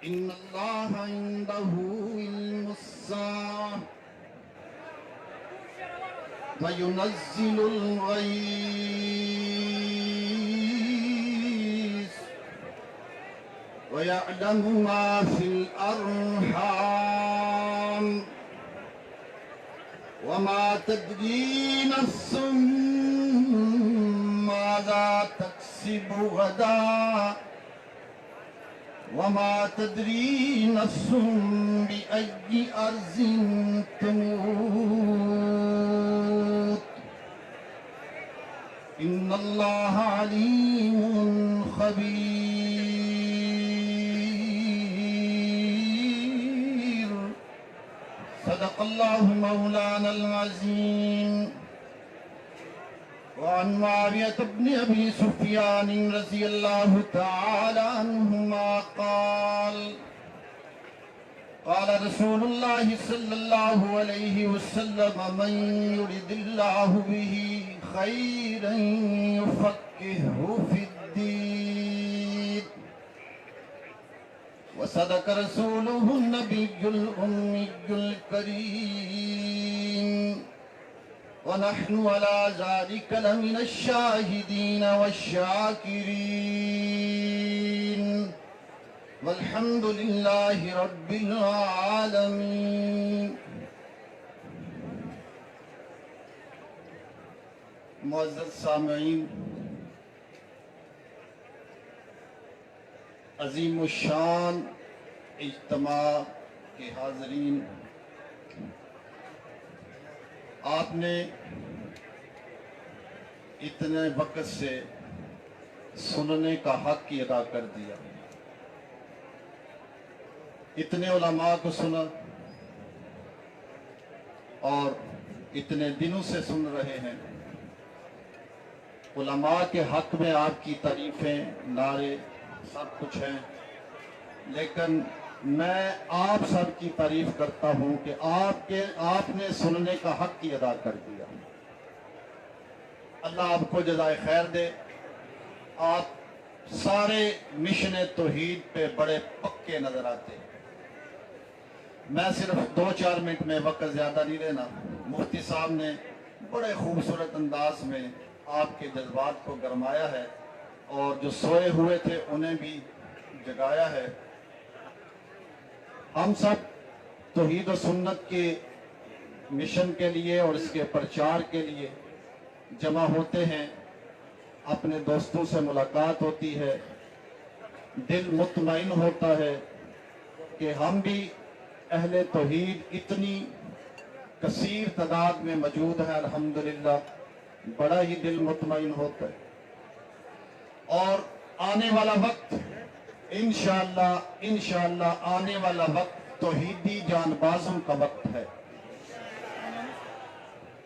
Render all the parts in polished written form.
إن الله عنده علم الساعة وينزل الغيث ويعلم ما في الأرحام وما تدري نفس ماذا تكسب غدا وما تدري نفس بأي أرض تموت إن الله عليم خبير صدق الله مولانا العظيم. وعن معاوية بن أبي سفيان رضي الله تعالى عنهما قال قال رسول الله صلى الله عليه وسلم من يرد الله به خيرا يفقهه في الدين. وصدق رسوله النبي الأمي الكريم ونحن على ذلك لمن الشاهدين والشاكرين والحمد لله رب العالمين. معزز سامعین، عظیم الشان اجتماع کے حاضرین، آپ نے اتنے وقت سے سننے کا حق کی ادا کر دیا. اتنے علماء کو سنا اور اتنے دنوں سے سن رہے ہیں. علماء کے حق میں آپ کی تعریفیں، نعرے سب کچھ ہیں، لیکن میں آپ سب کی تعریف کرتا ہوں کہ آپ نے سننے کا حق کی ادا کر دیا. اللہ آپ کو جزائے خیر دے. آپ سارے مشن توحید پہ بڑے پکے نظر آتے. میں صرف 2-4 منٹ میں، وقت زیادہ نہیں لینا. مفتی صاحب نے بڑے خوبصورت انداز میں آپ کے جذبات کو گرمایا ہے اور جو سوئے ہوئے تھے انہیں بھی جگایا ہے. ہم سب توحید و سنت کے مشن کے لیے اور اس کے پرچار کے لیے جمع ہوتے ہیں. اپنے دوستوں سے ملاقات ہوتی ہے، دل مطمئن ہوتا ہے کہ ہم بھی اہل توحید اتنی کثیر تعداد میں موجود ہیں. الحمدللہ بڑا ہی دل مطمئن ہوتا ہے. اور آنے والا وقت انشاءاللہ آنے والا وقت توحیدی جان بازوں کا وقت ہے.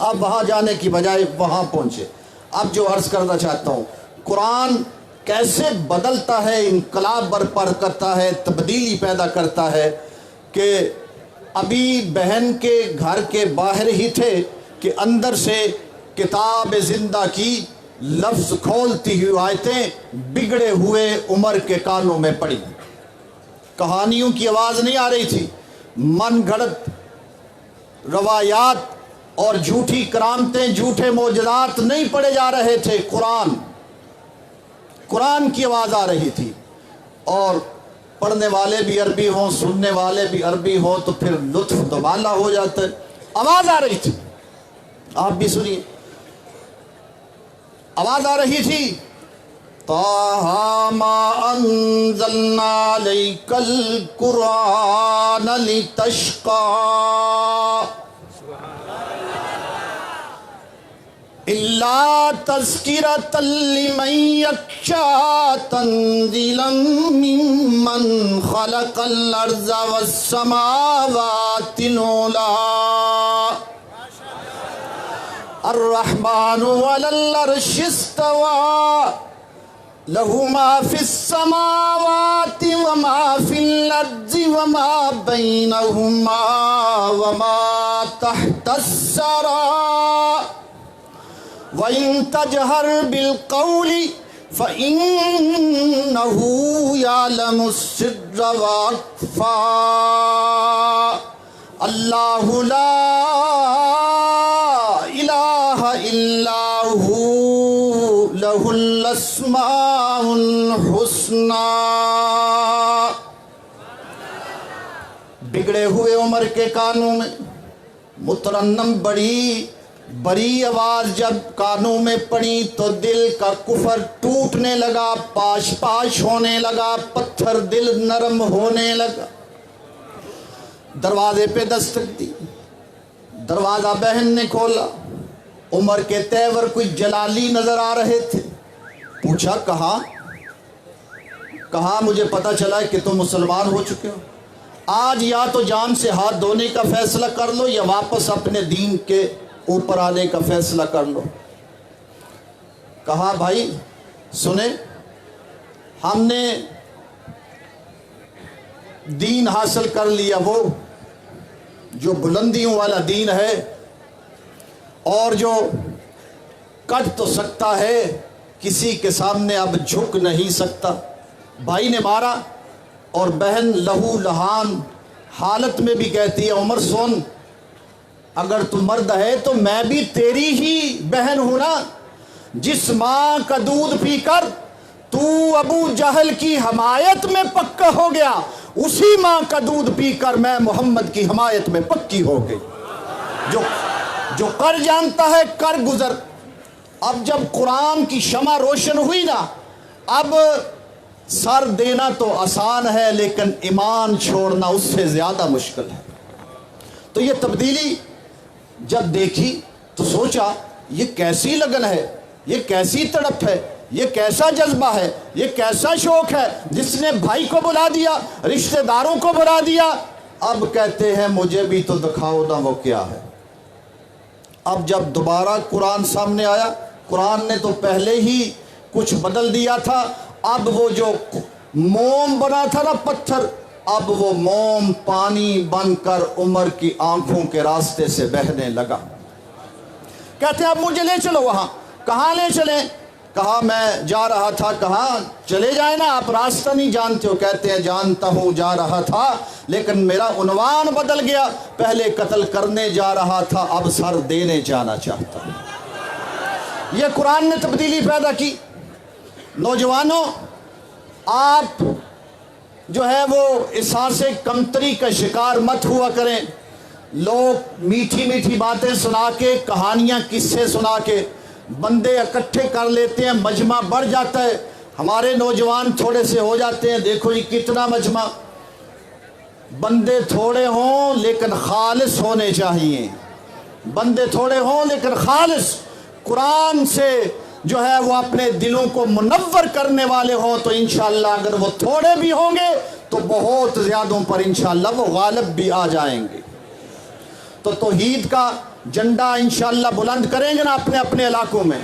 آپ وہاں جانے کی بجائے وہاں پہنچے۔ اب جو عرض کرنا چاہتا ہوں، قرآن کیسے بدلتا ہے، انقلاب برپا کرتا ہے، تبدیلی پیدا کرتا ہے، کہ ابھی بہن کے گھر کے باہر ہی تھے کہ اندر سے کتاب زندہ کی لفظ کھولتی ہوئی آیتیں بگڑے ہوئے عمر کے کانوں میں پڑی۔ کہانیوں کی آواز نہیں آ رہی تھی، من گھڑت روایات اور جھوٹی کرامتیں، جھوٹے معجزات نہیں پڑھے جا رہے تھے، قرآن کی آواز آ رہی تھی۔ اور پڑھنے والے بھی عربی ہوں، سننے والے بھی عربی ہوں، تو پھر لطف دوبالا ہو جاتا ہے۔ آواز آ رہی تھی، آپ بھی سنیے، آواز آ رہی تھی، طٰہٰ مَا أَنزَلْنَا عَلَيْكَ الْقُرْآنَ لِتَشْقَىٰ إِلَّا تَذْكِرَةً لِمَن يَخْشَىٰ تَنزِيلًا مِّمَّنْ خَلَقَ الْأَرْضَ وَالسَّمَاوَاتِ الْعُلَىٰ الرحمن علی العرش استوى له ما في السماوات وما في الأرض وما بينهما وما تحت الثرى وإن تجهر بالقول فإنه يعلم السر وأخفى اللہ لا الہ الا ہو لہ الاسماء الحسنی۔ بگڑے ہوئے عمر کے کانوں میں مترنم بڑی آواز جب کانوں میں پڑی تو دل کا کفر ٹوٹنے لگا، پاش پاش ہونے لگا، پتھر دل نرم ہونے لگا۔ دروازے پہ دستک دی، دروازہ بہن نے کھولا، عمر کے تیور کوئی جلالی نظر آ رہے تھے۔ پوچھا کہاں مجھے پتا چلا کہ تم مسلمان ہو چکے ہو، آج یا تو جان سے ہاتھ دھونے کا فیصلہ کر لو یا واپس اپنے دین کے اوپر آنے کا فیصلہ کر لو۔ کہا بھائی سنیں، ہم نے دین حاصل کر لیا، وہ جو بلندیوں والا دین ہے اور جو کٹ تو سکتا ہے، کسی کے سامنے اب جھک نہیں سکتا۔ بھائی نے مارا اور بہن لہو لہان حالت میں بھی کہتی ہے عمر سن، اگر تو مرد ہے تو میں بھی تیری ہی بہن ہوں نا، جس ماں کا دودھ پی کر تو ابو جہل کی حمایت میں پکا ہو گیا، اسی ماں کا دودھ پی کر میں محمد کی حمایت میں پکی ہو گئی۔ جو کر جانتا ہے کر گزر۔ اب جب قرآن کی شمع روشن ہوئی نا، اب سر دینا تو آسان ہے لیکن ایمان چھوڑنا اس سے زیادہ مشکل ہے۔ تو یہ تبدیلی جب دیکھی تو سوچا یہ کیسی لگن ہے، یہ کیسی تڑپ ہے، یہ کیسا جذبہ ہے، یہ کیسا شوق ہے جس نے بھائی کو بلا دیا، رشتہ داروں کو بلا دیا۔ اب کہتے ہیں مجھے بھی تو دکھاؤ نا وہ کیا ہے۔ اب جب دوبارہ قرآن سامنے آیا، قرآن نے تو پہلے ہی کچھ بدل دیا تھا، اب وہ جو موم بنا تھا نا پتھر، اب وہ موم پانی بن کر عمر کی آنکھوں کے راستے سے بہنے لگا۔ کہتے ہیں اب مجھے لے چلو وہاں۔ کہاں لے چلیں؟ کہا میں جا رہا تھا۔ کہا چلے جائیں نا، آپ راستہ نہیں جانتے ہو۔ کہتے ہیں جانتا ہوں، جا رہا تھا لیکن میرا عنوان بدل گیا، پہلے قتل کرنے جا رہا تھا، اب سر دینے جانا چاہتا ہوں۔ یہ قرآن نے تبدیلی پیدا کی۔ نوجوانوں، آپ جو ہے وہ احساس کمتری کا شکار مت ہوا کریں۔ لوگ میٹھی میٹھی باتیں سنا کے، کہانیاں قصے سنا کے بندے اکٹھے کر لیتے ہیں، مجمع بڑھ جاتا ہے۔ ہمارے نوجوان تھوڑے سے ہو جاتے ہیں، دیکھو جی کتنا مجمع۔ بندے تھوڑے ہوں لیکن خالص ہونے چاہیے، بندے تھوڑے ہوں لیکن خالص، قرآن سے جو ہے وہ اپنے دلوں کو منور کرنے والے ہوں تو انشاءاللہ اگر وہ تھوڑے بھی ہوں گے تو بہت زیادوں پر انشاءاللہ وہ غالب بھی آ جائیں گے۔ تو توحید کا جھنڈا انشاءاللہ بلند کریں گے نا اپنے اپنے علاقوں میں،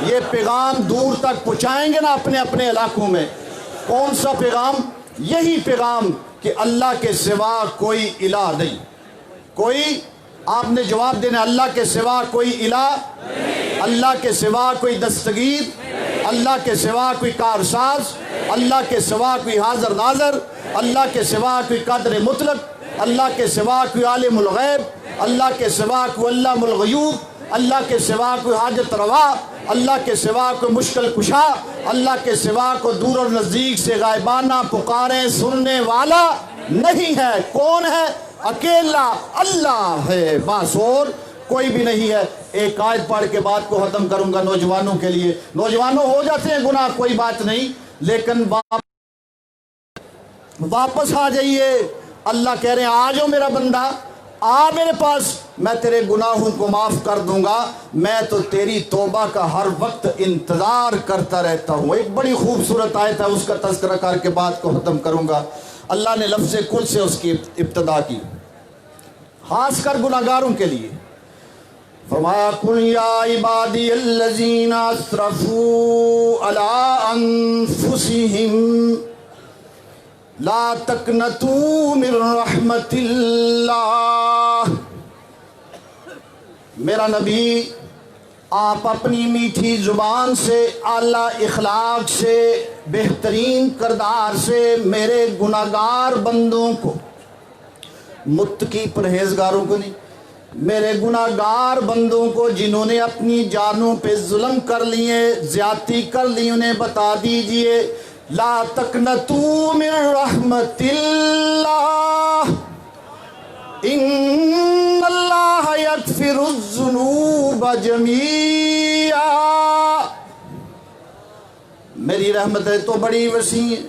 یہ پیغام دور تک پہنچائیں گے نا اپنے اپنے علاقوں میں۔ کون سا پیغام؟ یہی پیغام کہ اللہ کے سوا کوئی الہ نہیں۔ کوئی، آپ نے جواب دینا، اللہ کے سوا کوئی الہ، اللہ کے سوا کوئی دستگیر، اللہ کے سوا کوئی کارساز، اللہ کے سوا کوئی حاضر ناظر، اللہ کے سوا کوئی قادر مطلق، اللہ کے سوا کوئی عالم الغیب، اللہ کے سوا کوئی علام الغیوب، اللہ کے سوا کوئی حاجت روا، اللہ کے سوا کوئی مشکل کشا، اللہ کے سوا کوئی دور اور نزدیک سے غائبانہ پکاریں سننے والا نہیں ہے۔ کون ہے؟ اکیلا اللہ ہے، بس اور کوئی بھی نہیں ہے۔ ایک آیت پڑھ کے بات کو ختم کروں گا نوجوانوں کے لیے۔ نوجوانوں ہو جاتے ہیں گناہ، کوئی بات نہیں، لیکن واپس آ جائیے۔ اللہ کہہ رہے ہیں آ جاؤ میرا بندہ، آ میرے پاس، میں تیرے گناہوں کو معاف کر دوں گا، میں تو تیری توبہ کا ہر وقت انتظار کرتا رہتا ہوں۔ ایک بڑی خوبصورت آیت ہے، اس کا تذکرہ کر کے بات کو ختم کروں گا۔ اللہ نے لفظ کل سے اس کی ابتدا کی، خاص کر گناہگاروں کے لیے۔ فرمایا قل یا عبادی الذین اسرفوا علی انفسہم لا تقنطوا من رحمت اللہ۔ میرا نبی، آپ اپنی میٹھی زبان سے، اعلیٰ اخلاق سے، بہترین کردار سے میرے گناہگار بندوں کو، متقی پرہیزگاروں کو نہیں، میرے گناہگار بندوں کو جنہوں نے اپنی جانوں پہ ظلم کر لیے، زیادتی کر لی، انہیں بتا دیجئے لا تقنطوا من رحمت اللہ ان اللہ یغفر الذنوب جمیعا۔ میری رحمتیں تو بڑی وسیع ہیں،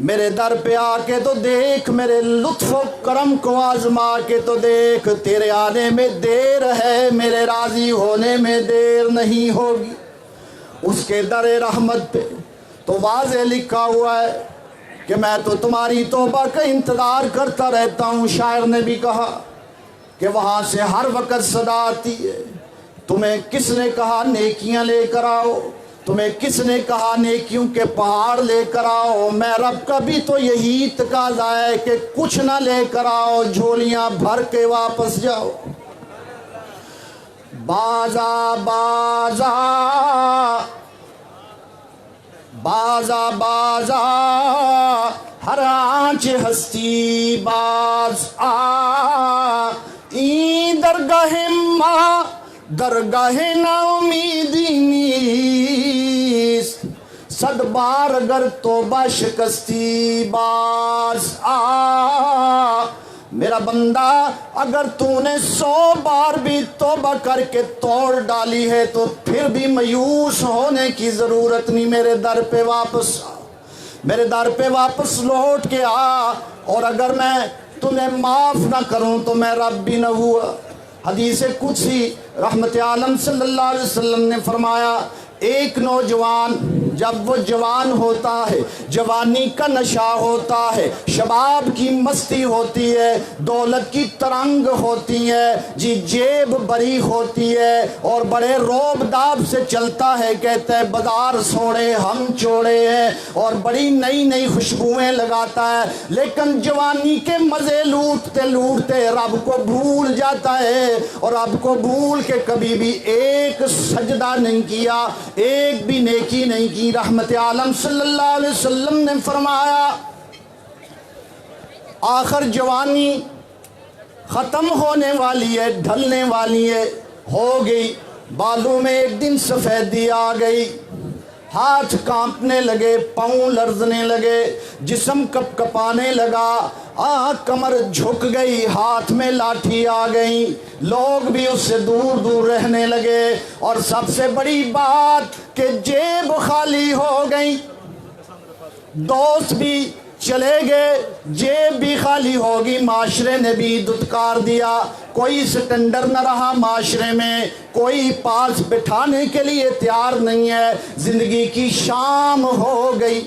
میرے در پہ آ کے تو دیکھ، میرے لطف و کرم کو آزما کے تو دیکھ، تیرے آنے میں دیر ہے، میرے راضی ہونے میں دیر نہیں ہوگی۔ اس کے در رحمت پہ تو واضح لکھا ہوا ہے کہ میں تو تمہاری توبہ کا انتظار کرتا رہتا ہوں۔ شاعر نے بھی کہا کہ وہاں سے ہر وقت صدا آتی ہے، تمہیں کس نے کہا نیکیاں لے کر آؤ، تمہیں کس نے کہا نیکیوں کے پہاڑ لے کر آؤ، میں رب کا بھی تو یہی تقاضا ہے کہ کچھ نہ لے کر آؤ، جھولیاں بھر کے واپس جاؤ۔ بازا بازا بازا بازا ہر آنچ ہستی باز آ، این درگاہ ماں درگاہ نا امیدی نیست، صد بار اگر توبہ شکستی باز آ۔ میرا بندہ، اگر تو نے 100 بار بھی توبہ کر کے توڑ ڈالی ہے تو پھر بھی مایوس ہونے کی ضرورت نہیں، میرے در پہ واپس آ، میرے در پہ واپس لوٹ کے آ، اور اگر میں تمہیں معاف نہ کروں تو میں رب بھی نہ ہوا۔ حدیث قدسی رحمت عالم صلی اللہ علیہ وسلم نے فرمایا، ایک نوجوان جب وہ جوان ہوتا ہے، جوانی کا نشہ ہوتا ہے، شباب کی مستی ہوتی ہے، دولت کی ترنگ ہوتی ہے، جی جیب بری ہوتی ہے، اور بڑے روب داب سے چلتا ہے، کہتا ہے بازار سوڑے ہم چوڑے ہیں، اور بڑی نئی نئی خوشبوئیں لگاتا ہے، لیکن جوانی کے مزے لوٹتے لوٹتے رب کو بھول جاتا ہے، اور رب کو بھول کے کبھی بھی ایک سجدہ نہیں کیا، ایک بھی نیکی نہیں کی۔ رحمت عالم صلی اللہ علیہ وسلم نے فرمایا، آخر جوانی ختم ہونے والی ہے، ڈھلنے والی ہے، ہو گئی، بالوں میں ایک دن سفیدی آ گئی، ہاتھ کانپنے لگے، پاؤں لرزنے لگے، جسم کپ کپانے لگا، کمر جھک گئی، ہاتھ میں لاٹھی آ گئی، لوگ بھی اس سے دور دور رہنے لگے، اور سب سے بڑی بات کہ جیب خالی ہو گئی، دوست بھی چلے گئے، جیب بھی خالی ہوگی، معاشرے نے بھی دھتکار دیا، کوئی سٹینڈر نہ رہا معاشرے میں، کوئی پاس بٹھانے کے لیے تیار نہیں ہے، زندگی کی شام ہو گئی۔